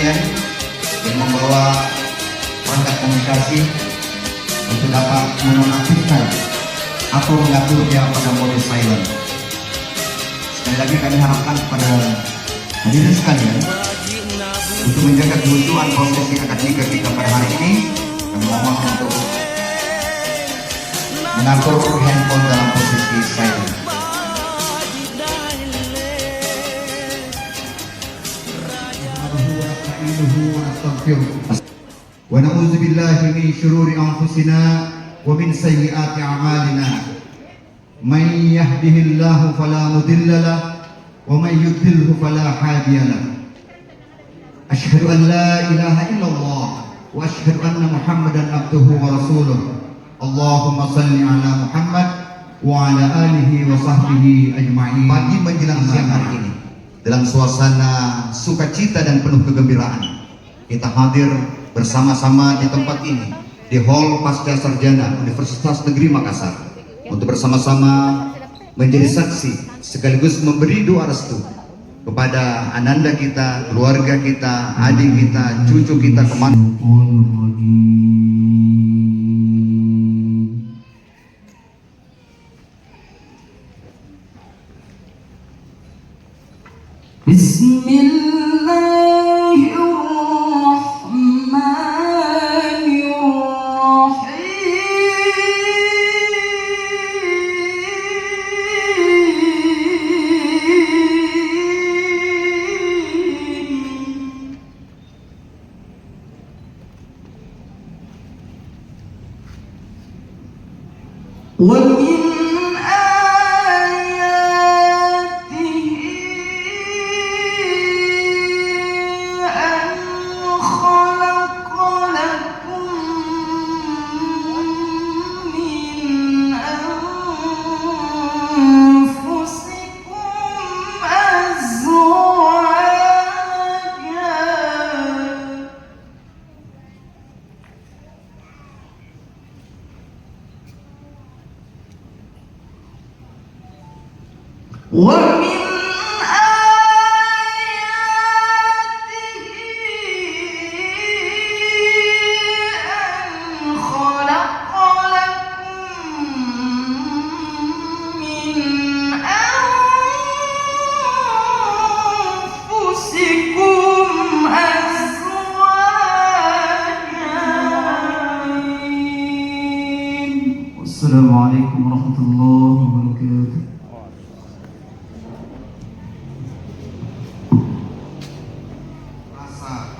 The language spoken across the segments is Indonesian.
yang membawa perangkat komunikasi untuk dapat menonaktifkan atau mengatur dia pada mode silent. Sekali lagi kami harapkan kepada hadirin sekalian untuk menjaga kehusuan prosesi akademika kita pada hari ini. Kami mohon untuk mengatur handphone dalam posisi silent. Wa na'udzu billahi min syururi anfusina wa min sayyiati a'malina. May yahdihillahu fala mudilla lahu wa may yudlilhu fala hadiya lahu. Asyhadu an la ilaha illallah wa asyhadu anna Muhammadan abduhu wa rasuluh. Allahumma salli ala Muhammad wa ala alihi wa sahbihi ajma'in. Pagi menjelang siang hari ini dalam suasana sukacita dan penuh kegembiraan kita hadir bersama-sama di tempat ini, di Hall Pasca Sarjana Universitas Negeri Makassar, untuk bersama-sama menjadi saksi sekaligus memberi doa restu kepada ananda kita, keluarga kita, adik kita, cucu kita kemana. ومن آياته أن خلق لكم من أنفسكم أزواجا ومن آياته أن خلق لكم من أنفسكم أزواجا. والسلام عليكم ورحمة الله وبركاته.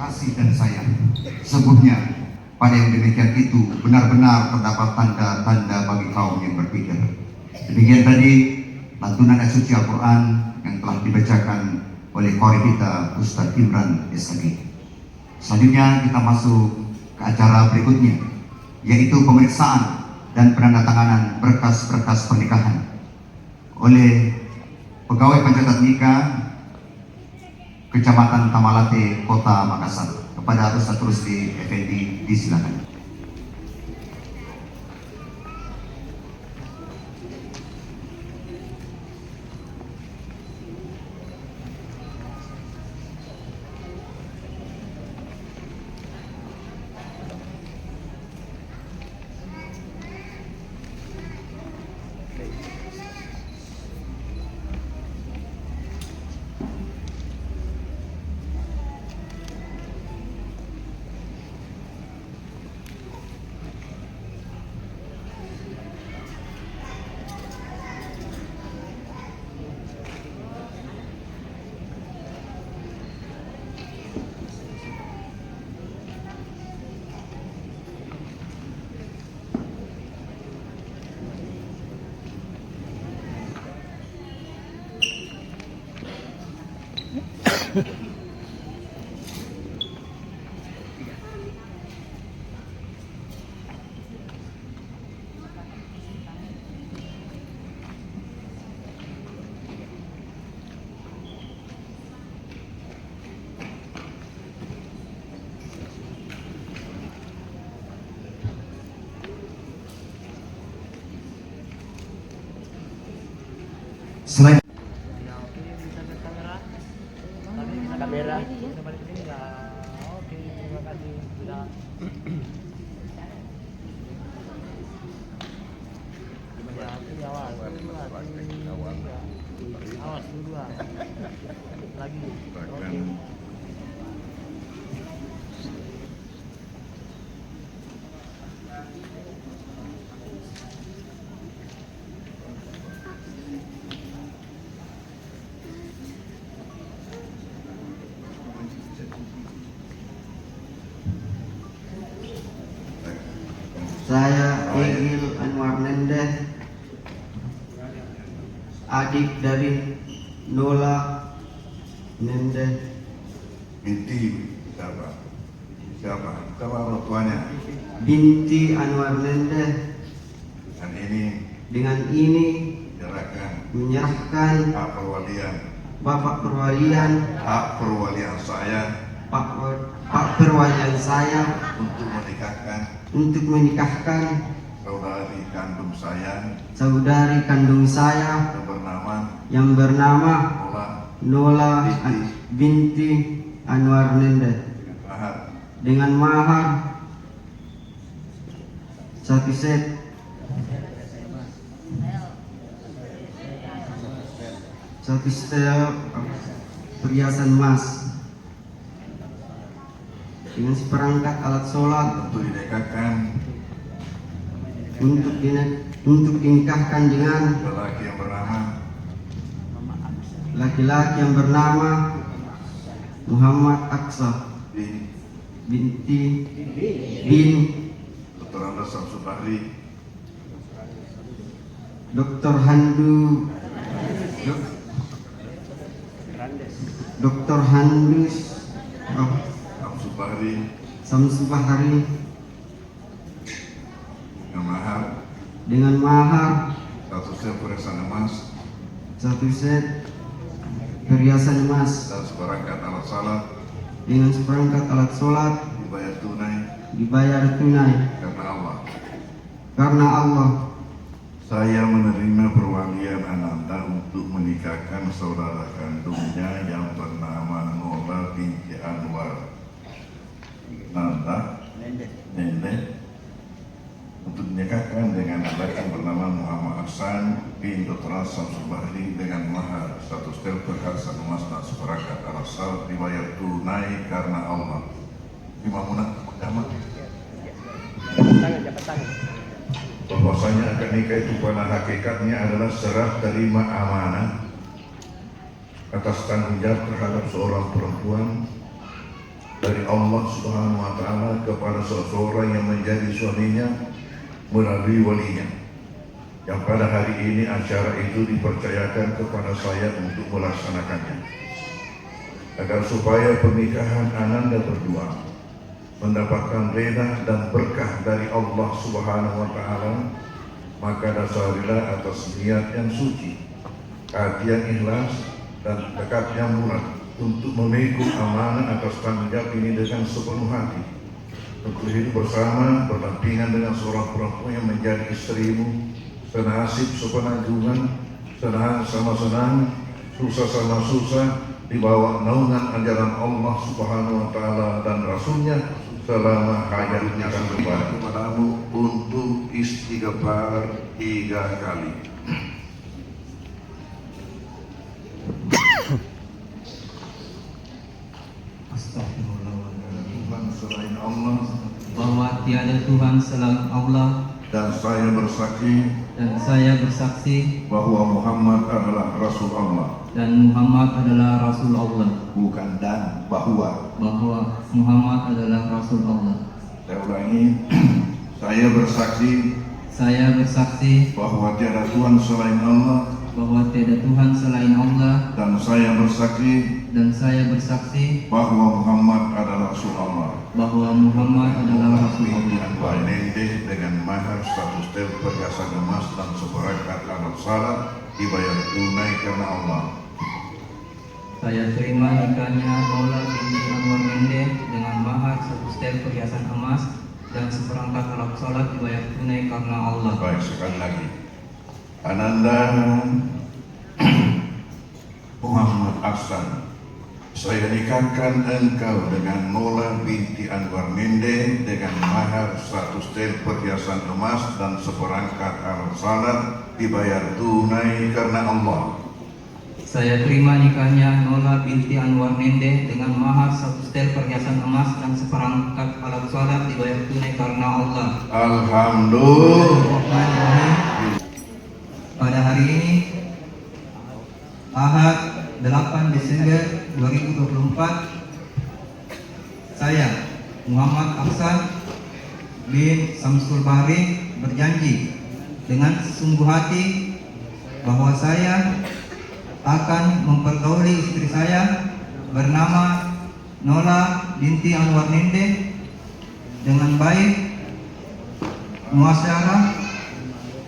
Kasih dan sayang. Sesungguhnya pada yang demikian itu benar-benar terdapat tanda-tanda bagi kaum yang berpikir. Demikian tadi lantunan ayat suci Al-Quran yang telah dibacakan oleh qori kita Ustaz Imran SAG. Selanjutnya kita masuk ke acara berikutnya, yaitu pemeriksaan dan penandatanganan berkas-berkas pernikahan oleh pegawai pencatat nikah Kecamatan Tamalate, Kota Makassar. Kepada Ustaz Rusdi Effendi, disilakan. Selain kamera kita balik ke sini lah. Oke, terima kasih sudah. Hati-hati, awas dulu lagi. Oke. Saya Egil Anwar Nende, adik dari Nola Nende. Binti siapa? Siapa orang tuanya? Binti Anwar Nende. Dan ini Dengan ini menyerahkan menyerahkan hak perwalian saya Pak perwalian saya untuk menikahkan saudari kandung saya yang bernama Nola binti Anwar Nende dengan mahar 1 set perhiasan emas dengan seperangkat alat sholat untuk dinikahkan dengan laki-laki yang bernama Muhammad Aksa binti bin Dr. Handus Samsu Bahari dengan mahar 1 set perhiasan emas dengan seperangkat alat sholat dibayar tunai karena Allah. Saya menerima perwalian Ananda untuk menikahkan saudara kandungnya yang bernama Nola binti Anwar Nanda Nende untuk dinikahkan dengan laki yang bernama Muhammad Aksan bin Dr. Samsul Bahri dengan mahar 1 setel perhiasan emas dan seperangkat alat sholat dibayar tunai karena Allah. Imamunah Muhammad bahwasanya akad nikah itu pada hakikatnya adalah serah terima amanah atas tanggung jawab terhadap seorang perempuan dari Allah Subhanahu wa Ta'ala kepada seseorang yang menjadi suaminya melalui walinya. yang pada hari ini acara itu dipercayakan kepada saya untuk melaksanakannya, agar supaya pernikahan Ananda berdua mendapatkan reda dan berkah dari Allah Subhanahu wa Ta'ala, maka dasarilah atas niat yang suci, hati yang ikhlas, dan tekad yang bulat untuk memikul amanah atas tanggung jawab ini dengan sepenuh hati, untuk hidup bersama berdampingan dengan seorang perempuan yang menjadi istrimu, senasib sepenanggungan, senang sama senang, susah sama susah, di bawah naungan ajaran Allah Subhanahu wa Ta'ala dan Rasulnya selama hayatnya kepadamu untuk istighfar 3 kali. Astagfirullahaladzim. Tuhan selain Allah, Bahwa tiada Tuhan selain Allah, dan saya bersaksi bahwa Muhammad adalah Rasul Allah. bukan dan bahwa. Bahwa Muhammad adalah Rasul Allah. Saya ulangi, saya bersaksi Saya bersaksi bahwa tiada Tuhan selain Allah, bahwa tiada Tuhan selain Allah, dan saya bersaksi bahwa Muhammad adalah Rasul Allah. Anwar Nende dengan mahar 100 tel perhiasan emas dan seperangkat alat salat dibayar tunai karena Allah. Saya terima nikahnya Maula binti Anwar Mende dengan mahar 1 setel perhiasan emas dan seperangkat alat salat dibayar tunai karena Allah. Baik, sekali lagi. Ananda Muhammad Ahsan, saya nikahkan engkau dengan Maula binti Anwar Mende dengan mahar 1 setel perhiasan emas dan seperangkat alat salat dibayar tunai karena Allah. Saya terima nikahnya Nola binti Anwar Mende dengan mahar 1 setel perhiasan emas dan seperangkat alat salat dibayar tunai karena Allah. Alhamdulillah. Pada hari ini, Ahad 8 Desember 2024, saya Muhammad Ahsan bin Samsul Bahri berjanji dengan sesungguh hati bahwa saya akan mempergauli istri saya bernama Nola binti Anwar Mende dengan baik, muasyarah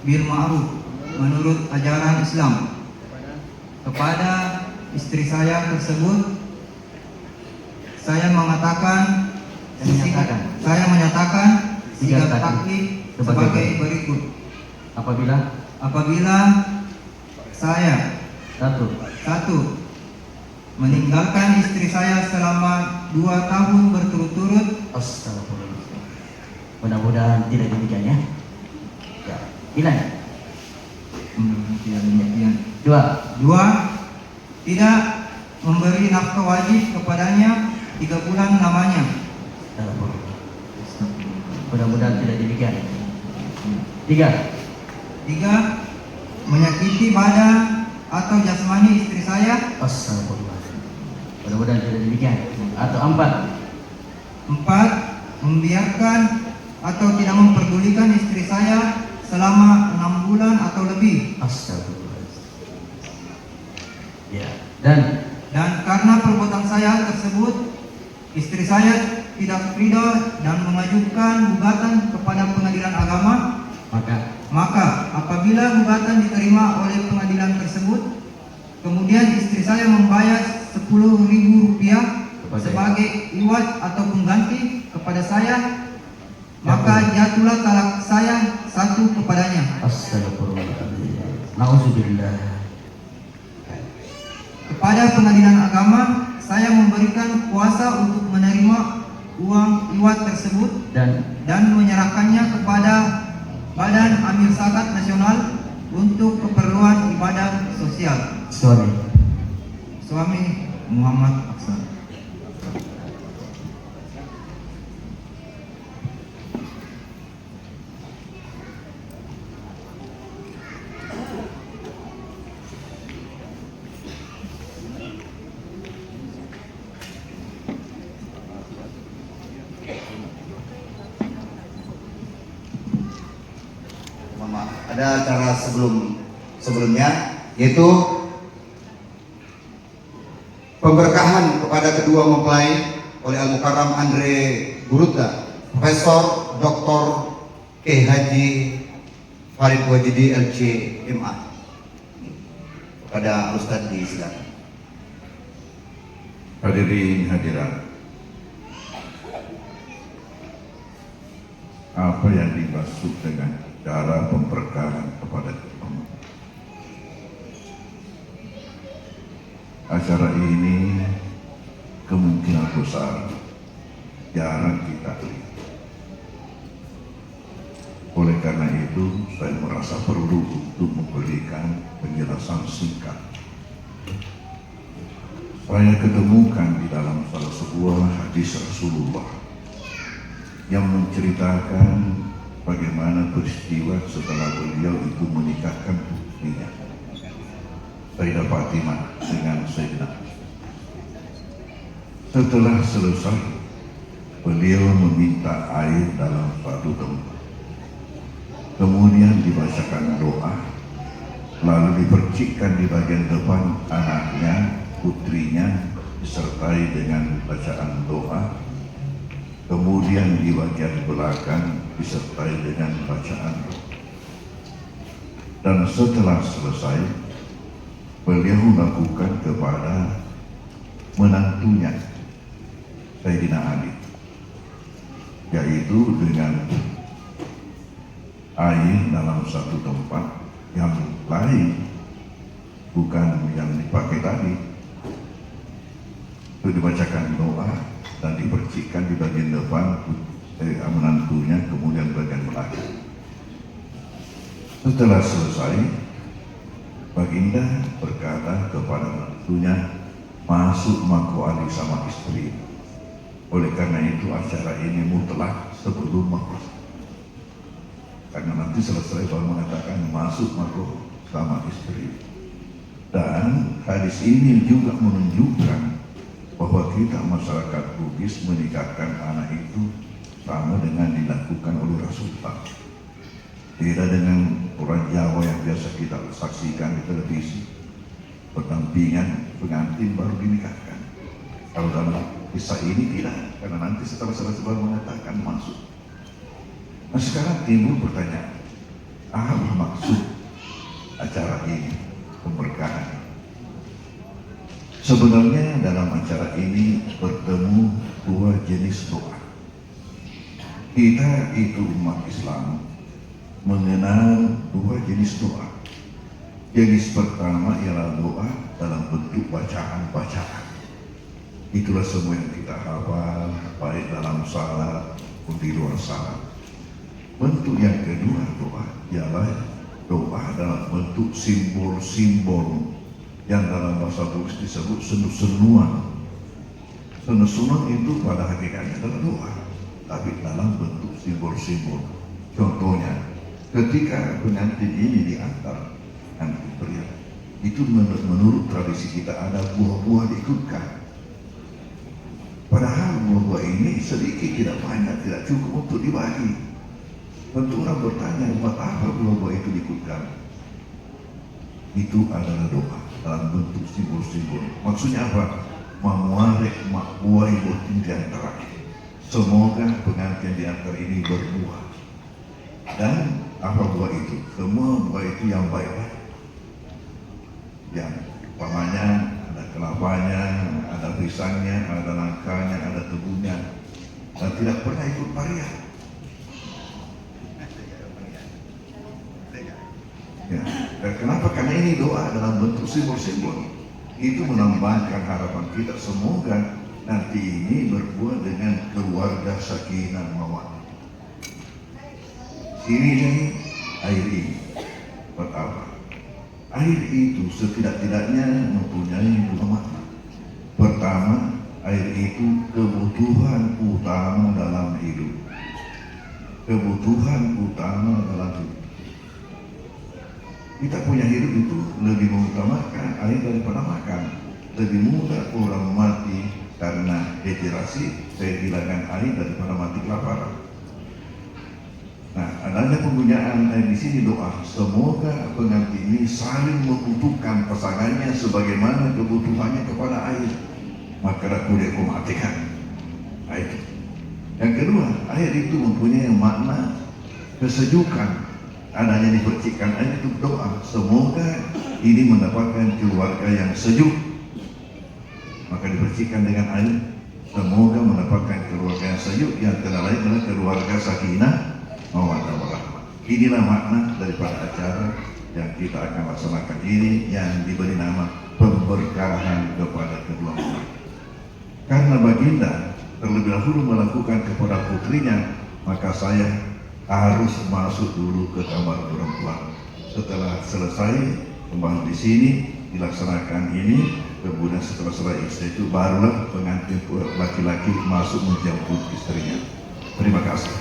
bil ma'ruf menurut ajaran Islam. Kepada istri saya tersebut, saya menyatakan sikap taklif sebagai berikut. Apabila saya satu, meninggalkan istri saya selama 2 tahun berturut-turut. Astagfirullah. Mudah-mudahan tidak demikian ya. Ya, bilang. Demikian. 2. Tidak memberi nafkah wajib kepadanya 3 bulan lamanya. Astagfirullah. Mudah-mudahan tidak demikian. 3. Menyakiti badan atau jasmani istri saya. Astagfirullah. Mudah-mudahan tidak demikian. Atau 4. 4. Membiarkan atau tidak memperdulikan istri saya selama 6 bulan atau lebih. Astagfirullah. Ya. Dan karena perbuatan saya tersebut, istri saya tidak ridho dan mengajukan gugatan kepada pengadilan agama. Maka apabila gugatan diterima oleh pengadilan tersebut, kemudian istri saya membayar Rp10.000 sebagai iwat atau pengganti kepada saya, maka jatuhlah talak saya 1 kepadanya. astagfirullahaladzim. Nauzubillah. Kepada pengadilan agama, saya memberikan kuasa untuk menerima uang iwat tersebut dan menyerahkannya kepada Badan Amil Zakat Nasional untuk keperluan ibadah sosial. Suami Muhammad Ahsan. Mohon maaf, ada acara sebelumnya, yaitu pemberkahan kepada kedua mempelai oleh Al Mukarram Andre Guruta, Profesor Dr. K. Haji Farid Wajidi LC MA. Kepada Ustadz disilakan. Hadirin hadirat, apa yang dimaksud dengan cara pemberkahan kepada imam? Acara ini kemungkinan besar jarang kita lihat. Oleh karena itu, saya merasa perlu untuk memberikan penjelasan singkat. Saya ketemukan di dalam salah sebuah hadis Rasulullah yang menceritakan bagaimana peristiwa setelah beliau itu menikahkan putrinya Sayyidah Fatimah dengan Sayyidina. Setelah selesai, beliau meminta air dalam suatu tempat. Kemudian dibacakan doa, lalu dipercikkan di bagian depan anaknya, putrinya, disertai dengan bacaan doa. Kemudian di bagian belakang disertai dengan bacaan doa. Dan setelah selesai, beliau melakukan kepada menantunya Sayyidina Ali, yaitu dengan air dalam satu tempat yang lain, bukan yang dipakai tadi. Itu dibacakan doa dan dipercikkan di bagian depan menantunya, kemudian bagian belakang. Setelah selesai, Baginda berkata kepada menantunya, masuk mako Ali sama istri. Oleh karena itu acara ini mutlak sebelum mako. Karena nanti selesai baru mengatakan masuk mako sama istri. Dan hadis ini juga menunjukkan bahwa kita masyarakat Bugis menikahkan anak itu sama dengan dilakukan oleh Rasulullah. Beda dengan orang Jawa yang biasa kita saksikan di televisi, berdampingan pengantin baru dinikahkan. Kalau dalam kisah ini tidak, karena nanti setelah selesai baru mengatakan masuk. Nah sekarang timbul pertanyaan, apa maksud acara ini, pemberkahan? Sebenarnya dalam acara ini bertemu dua jenis doa. Kita itu umat Islam mengenal dua jenis doa. Jenis pertama ialah doa dalam bentuk bacaan-bacaan. Itulah semua yang kita hafal, baik dalam salat maupun di luar salat. Bentuk yang kedua doa ialah doa dalam bentuk simbol-simbol yang dalam bahasa Bugis disebut senu-senuan. Senu-senuan itu pada hakikatnya adalah doa, tapi dalam bentuk simbol-simbol. Contohnya, ketika pengantin ini diantar nanti pria, itu menurut tradisi kita ada buah-buah diikutkan. Padahal buah-buah ini sedikit, tidak banyak, tidak cukup untuk dibagi. Tentu orang bertanya, buat apa buah-buah itu diikutkan? Itu adalah doa dalam bentuk simbol-simbol. Maksudnya apa? Memuarek makbuai botin di antara. Semoga pengantin di antara ini berbuah. Dan apa buah itu? Semua buah itu yang baik-baik. Yang umpamanya ada kelapanya, ada pisangnya, ada nangkanya, ada tebunya, dan tidak pernah ikut paria. Ya. Dan kenapa? Karena ini doa dalam bentuk simbol-simbol. Itu menambahkan harapan kita semoga nanti ini berbuah dengan keluarga sakinah mawaddah. Ini nih air ini. Pertama, air itu setidak-tidaknya mempunyai dua makna. Pertama, air itu kebutuhan utama dalam hidup. Kebutuhan utama dalam hidup. Kita punya hidup itu lebih mengutamakan air daripada makan. Lebih mudah orang mati karena dehidrasi, saya hilangkan air daripada mati kelaparan. Nah, adanya penggunaan di sini doa, semoga pengantin ini saling membutuhkan pasangannya sebagaimana kebutuhannya kepada air. Maka aku matikan air. Yang kedua, air itu mempunyai makna kesejukan. Adanya dipercikan air itu doa, semoga ini mendapatkan keluarga yang sejuk. Maka dipercikan dengan air, semoga mendapatkan keluarga yang sejuk, yang tidak lain adalah keluarga sakinah mawaddah warahmah. Inilah makna daripada acara yang kita akan laksanakan ini, yang diberi nama pemberkahan kepada kedua mempelai. Karena baginda terlebih dahulu melakukan kepada putrinya, maka saya harus masuk dulu ke kamar perempuan. Setelah selesai pembahasan di sini dilaksanakan ini, kemudian setelah selesai istri itu barulah pengantin laki-laki masuk menjemput istrinya. Terima kasih.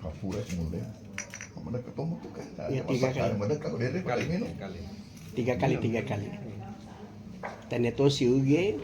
Kapura semula. Mana ketemu tu kan? Ya, 3 kali. Mana kalau dia paling minum. 3 kali. Dan itu si uge.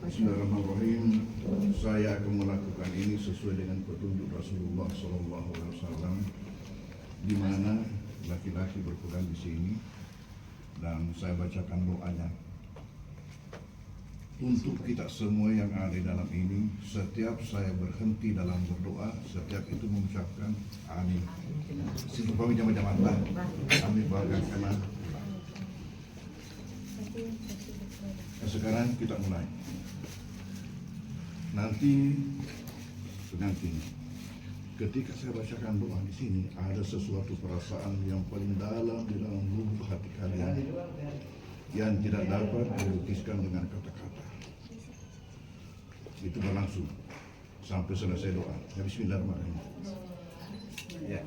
Bismillahirrahmanirrahim. Saya akan melakukan ini sesuai dengan petunjuk Rasulullah SAW di mana laki-laki berpegang di sini dan saya bacakan doanya. Untuk kita semua yang ada di dalam ini, setiap saya berhenti dalam berdoa, setiap itu mengucapkan amin. Situ kami jamaah-jamaah, amin bagaimana. Sekarang kita mulai. Nanti ketika saya bacakan doa di sini, ada sesuatu perasaan yang paling dalam di dalam lubuk hati kalian yang tidak dapat dilukiskan dengan kata-kata. Itu berlangsung sampai selesai doa. Ya, bismillahirrahmanirrahim. Ya.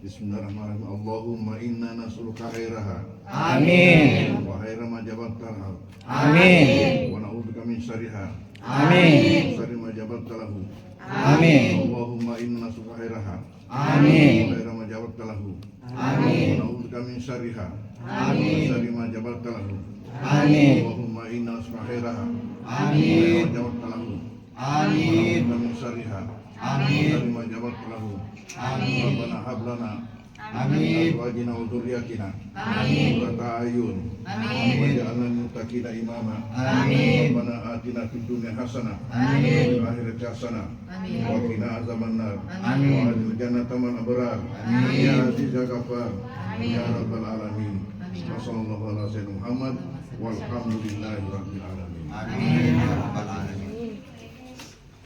Bismillahirrahmanirrahim. Allahumma inna nas'aluka khairaha. Amin. Wa khaira ma jabaltaha. Amin. Wa na'udzubika min syarriha. Amin. Syarri ma jabaltahu. Amin. Allahumma inna nas'aluka khairaha. Amin. Wa khaira ma jabaltahu. Amin. Wa na'udzubika min syarriha. Amin. Syarri ma jabaltahu. Amin. Allahumma inna nas'aluka khairaha. Amin. Wa jabaltahu. Amin. Min syarriha. Amin. Syarri ma jabaltahu. Amin. Rabbana hab lana Amin. azwajina wa dzurriyyatina Amin. qurrata a'yun Amin. waj'alna lil muttaqina imama. Amin. Rabbana atina fid dunya hasanah Amin. wa fil akhirati hasanah Amin. wa qina azabannar. Amin. Wa adkhilna jannata ma'al abrar. Amin. Ya aziz ya ghafar. Amin. Ya rabbal alamin. Amin. Wa sallallahu ala sayyidina Muhammad walhamdulillahi rabbil alamin. Amin ya rabbal alamin.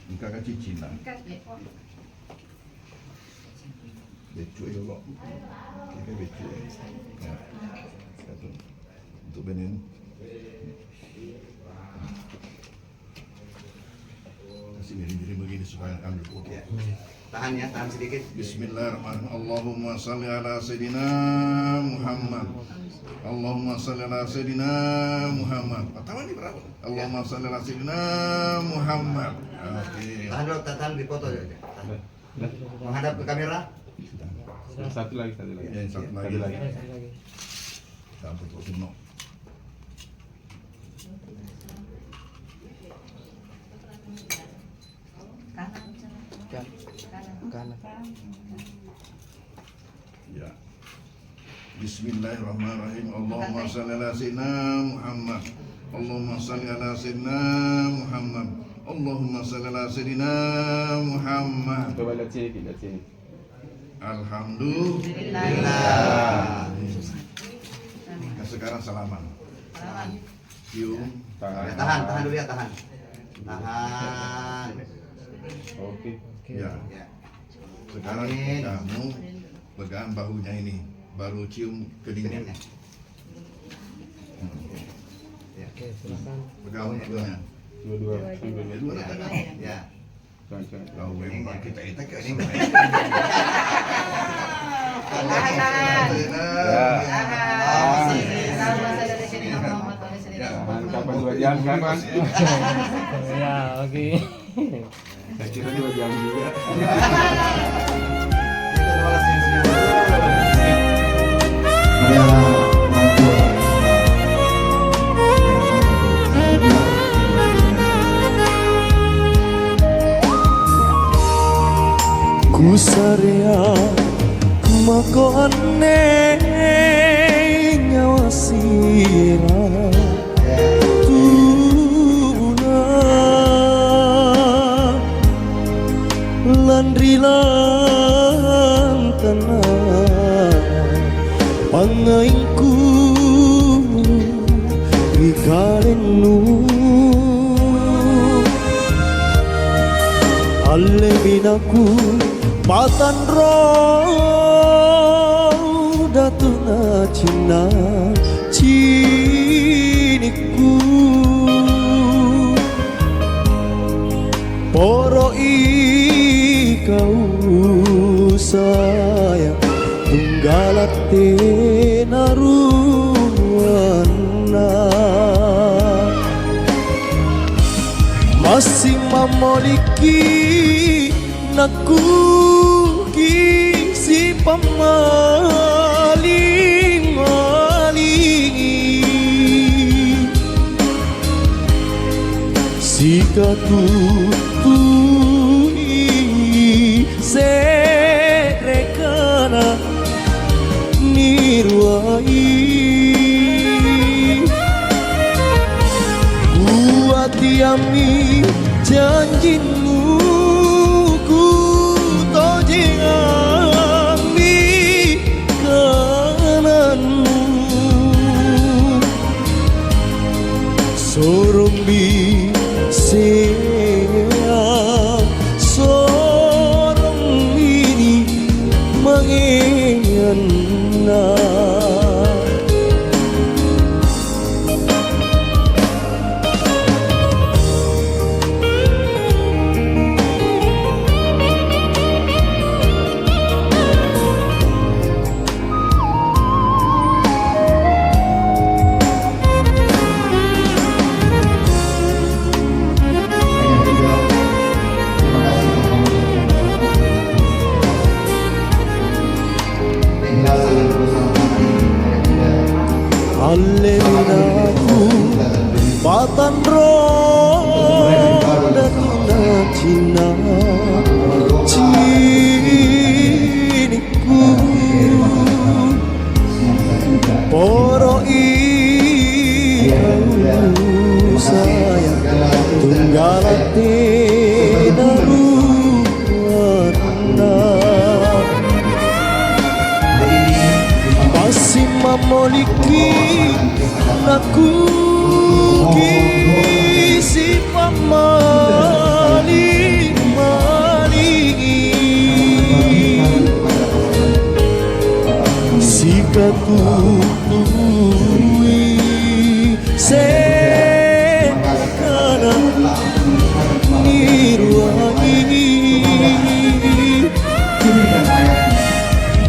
Engkau kan cicing lah. Becuk ya Allah. Kita becuk ya. Satu. Untuk benin. Kasih diri begini supaya ambil foto. Tahan ya, tahan sedikit. Bismillahirrahmanirrahim. Allahumma salli ala Sayyidina Muhammad. Allahumma salli ala Sayyidina Muhammad. Tahan di berapa? Allahumma salli ala Sayyidina Muhammad. Oke. Tahan dulu, tahan di foto aja. Menghadap ke kamera. Satu lagi. Yang satu lagi. Kita foto semua. Kanan. Ya. Bismillahirrahmanirrahim. Allahumma salli ala Sayyidina Muhammad. Allahumma salli ala Sayyidina Muhammad. Allahumma salli ala Sayyidina Muhammad. Coba lihat sini. Alhamdulillah. Nah, sekarang salaman. Cium. Ya, tahan dulu ya, tahan. Oke. Ya. Ya. Sekarang Amin. kamu pegang bahunya ini, baru cium keningnya. Ya. Oke, silakan. Pegang bahunya. Dua-dua. Ya. Kau memang kita itu ini. Kapan 2 jam kapan? Ya, oke. Saya kira 2 jam juga. Kusarea mako aneh nyawa sirah tuna landri lantana pangaingku ikalenu alle binaku Patan roh datuna cina ciniku poro ikau sayang tunggalate naruana masih memiliki naku si pamaling-maling si katutui serekana tiami janjimu ku tojeng ami kananmu sorong bisa sorong ini mengena Aleminaku patan ronda tuna cina ciniku poro iau sayang tunggal tenaruana masih memiliki naku kisi pamali mali sikatu tui sekana niruangi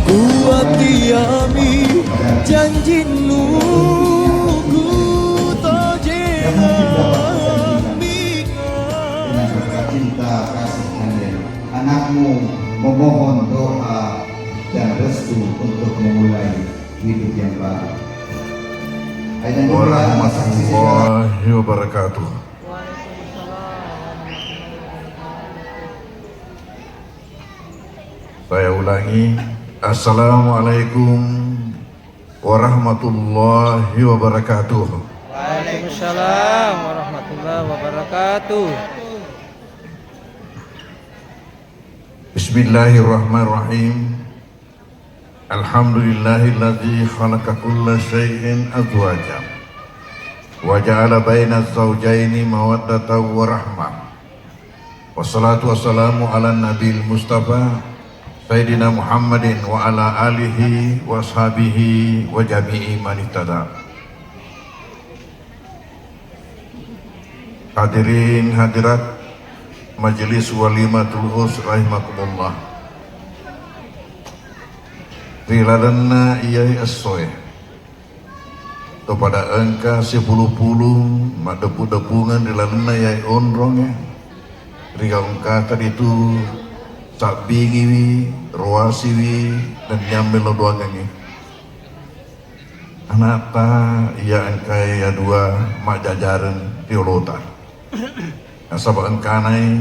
kuatiami janjinu ku tojemi dengan cinta kasih kalian. Anakmu memohon doa dan restu untuk memulai hidup yang baru. Dan juga saksi sejarah Warahmatullahi wabarakatuh. Saya ulangi, Assalamualaikum warahmatullahi wabarakatuh. Waalaikumsalam warahmatullahi wabarakatuh. Bismillahirrahmanirrahim. Alhamdulillahilladzi khalaqa kulla syai'in azwaja wa ja'ala baina az-zawjaini mawaddatan wa rahmah. Wassalatu wassalamu ala nabil mustafa Sayyidina Muhammadin wa ala alihi wa ashabihi wa jami'i man ihtada. Hadirin hadirat Majelis Walimatul Urs rahimakumullah. Riladanna iyai as-soe kepada engka 10 madepu-depungan riladanna iyai onrongnya riga engka tadi itu sak bingiwi, roasiwi, dan nyambil doangannya. Anata ia engkai ya dua mak jajaran teolota. Asaba engkanai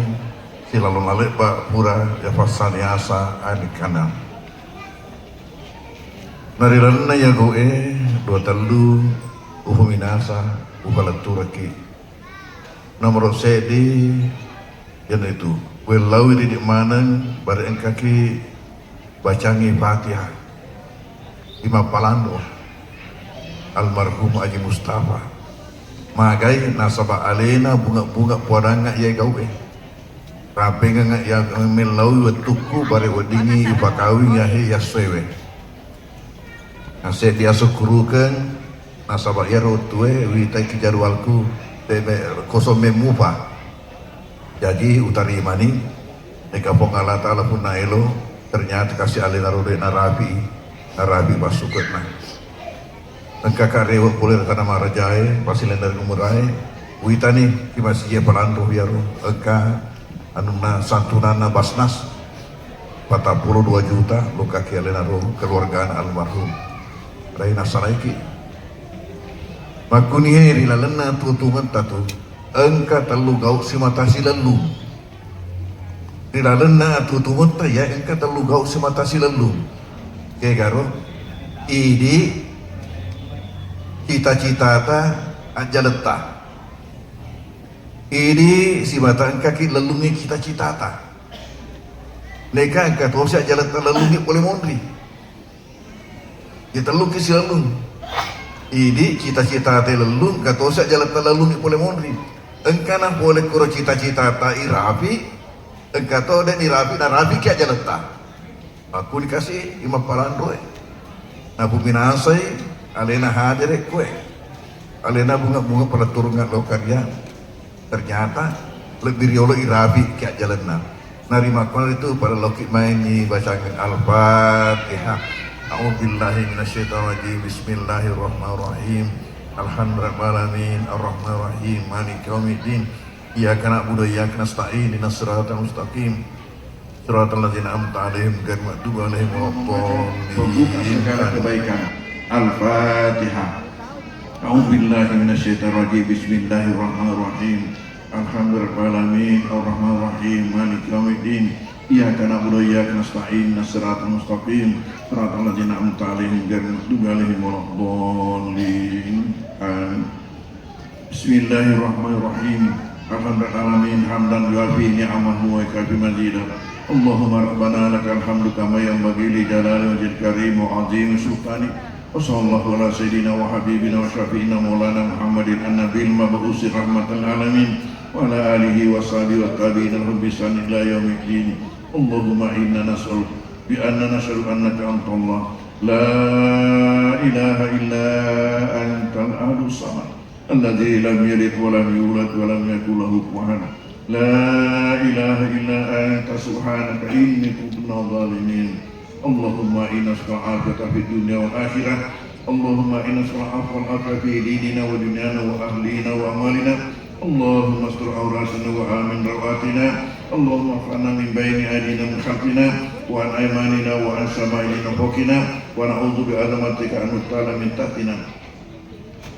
silalu lalek pak pura ya fasani asa anikana. Narilanna ya goe dua telu uhuminasa ubalaturaki. Nomor sedi yang itu welau di mana bar engkaki bacangi Fatihah Imam Palando almarhum Haji Mustafa magai nasabah alena bunga-bunga puaranga ya gawe rapi nga ya melau tuku bare wadingi upakawi ya he ya sewe nase dia syukurukan nasabah ya rotue witai kijarwalku kosome mupa jadi utari mani eka pongala ta'ala pun naelo ternyata kasih alena rode narabi basuketna engka karewa boleh kana marajae pasilen dari umurai uitani kimasi ye palanto biaru engka anuna santunana basnas 42 juta luka ki alena ro keluargaan almarhum raina saraiki makuni heri lalena tutungan tatu engka telu gauk simatasi lalu rilalena tutungan ta ya engka telu gauk simatasi lalu ke garo idi cita-cita ta aja letah Ini si batang kaki lelungi cita-cita ta. Neka angkat wasa jalan terlelungi boleh mondri. Kita lelungi si lelung. Ini cita-cita ta lelung kata wasa jalan terlelungi boleh mondri. Engkana boleh kuro cita-cita ta irapi. Engkau dan irapi dan rapi kia jalan ta. Aku dikasih 5 palandoi. Nah puminasai alena hadir kue. Alena bunga-bunga pada turungan lokarya. Ternyata lebih riolo irabi kayak jalan na. Nari makmal itu pada lokik main ni bacakan Al-Fatihah. A'udzubillahi minasyaitonir rajim. Bismillahirrahmanirrahim. Alhamdulillahirabbil arrahmanirrahim. Maliki yaumiddin. Iyyaka na'budu wa iyyaka nasta'in. Ihdinas siratal mustaqim. Siratal ladzina an'amta 'alaihim ghairil maghdubi 'alaihim Membuka segala waladdallin. kebaikan. Al-Fatihah. A'udzubillahi minasyaitonir rajim. Bismillahirrahmanirrahim. Alhamdulillahirabbil arrahmanirrahim. Maliki yaumiddin. Iyyaka na'budu wa iyyaka nasta'in. Ihdinas siratal mustaqim. Siratal ladzina an'amta 'alaihim ghairil maghdubi 'alaihim waladdallin. Amin. Bismillahirrahmanirrahim. Alhamdulillahirabbil hamdan yuafi ni'amahu wa yukafi mazidah. Allahumma rabbana lakal hamdu kama yanbaghi li jalali wajhil karim wa 'azimi sultanik. Wa sallallahu ala sayyidina wa habibina wa syafi'ina maulana Muhammadin an-nabiyil mab'usi rahmatan alamin wa ala alihi wa sahbihi wa tabi'ina bi ihsan ila yaumiddin. Allahumma inna nas'aluka bi anna nashhadu annaka antallah la ilaha illa antal ahadus samad alladzi lam yalid wa lam yulad wa lam yakul lahu kufuwan ahad. La ilaha illa anta subhanaka inni kuntu minadh dhalimin. Allahumma inna nas'aluka fid dunya wal akhirah. Allahumma inna nas'aluka wal afwa fi dinina wa dunyana wa ahlina wa amalina. Allahumma astur awratana wa amin rawatina. Allahumma fa'na min bayni aydina min khalqina wa an aymanina wa an shama'ilina fawqina wa na'udzu bi azamatika an nutala min tahtina.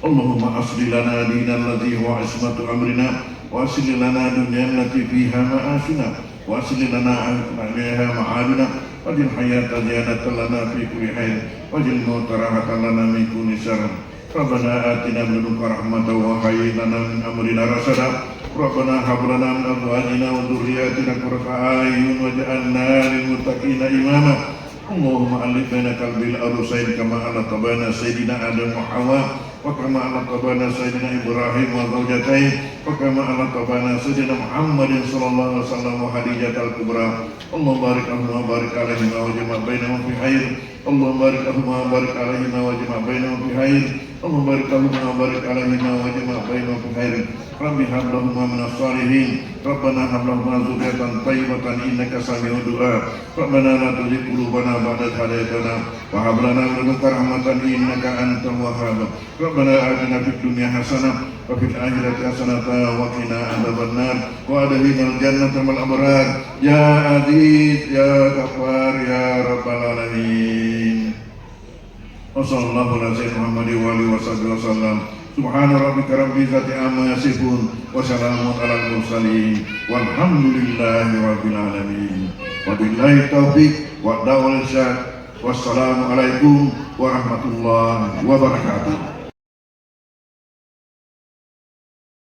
Allahumma asli lana dinal ladzi huwa ismatu amrina wa asli lana dunyana allati fiha ma'ashuna wa asli lana alaiha ma'aduna wajil hayata ziyadatan lana fi kulli khair wajil mauta rahatan lana min kulli syarr. Rabbana atina min ladunka rahmatan wa hayyi lana min amrina rasada. Rabbana hab lana min azwajina wa dhurriyyatina qurrata a'yun waj'alna lil muttaqina imama. Allahumma alif baina qalbil arusain kama alaqta baina sayyidina Adam wa Hawa wa kama alaqta baina sayyidina Ibrahim wa zawjatayn wa kama alaqta baina sayyidina Muhammadin sallallahu alaihi wasallam wa Khadijatal kubra. Allahumma barik lahum wa barik alaihim wa jama' bainahum fi khair. Allahumma barik lahum wa barik alaihim wa jama' bainahum fi khair. Allahumma barik lahum wa barik alaihim wa jama' bainahum fi khair. Rabbi hab lahum minas salihin. Rabbana hab lahum dzurriyyatan thayyibatan innaka sami'ud du'a. Rabbana la tuzigh qulubana ba'da idh hadaytana wa hab lana min ladunka rahmatan innaka antal wahhab. Rabbana atina fid dunya hasanah wa fil akhirati hasanah wa qina adzabannar wa adkhilnal jannata ma'al abrar. Ya Aziz ya Ghaffar ya rabbal alamin. Wa sallallahu ala sayyidina Muhammadin wa alihi wasallam. Subhana rabbika rabbil izzati amma yasifun wa salamun alal mursalin walhamdulillahi rabbil alamin. Wabillahi taufiq wa da'wal irsyad. Wassalamu alaikum warahmatullahi wabarakatuh.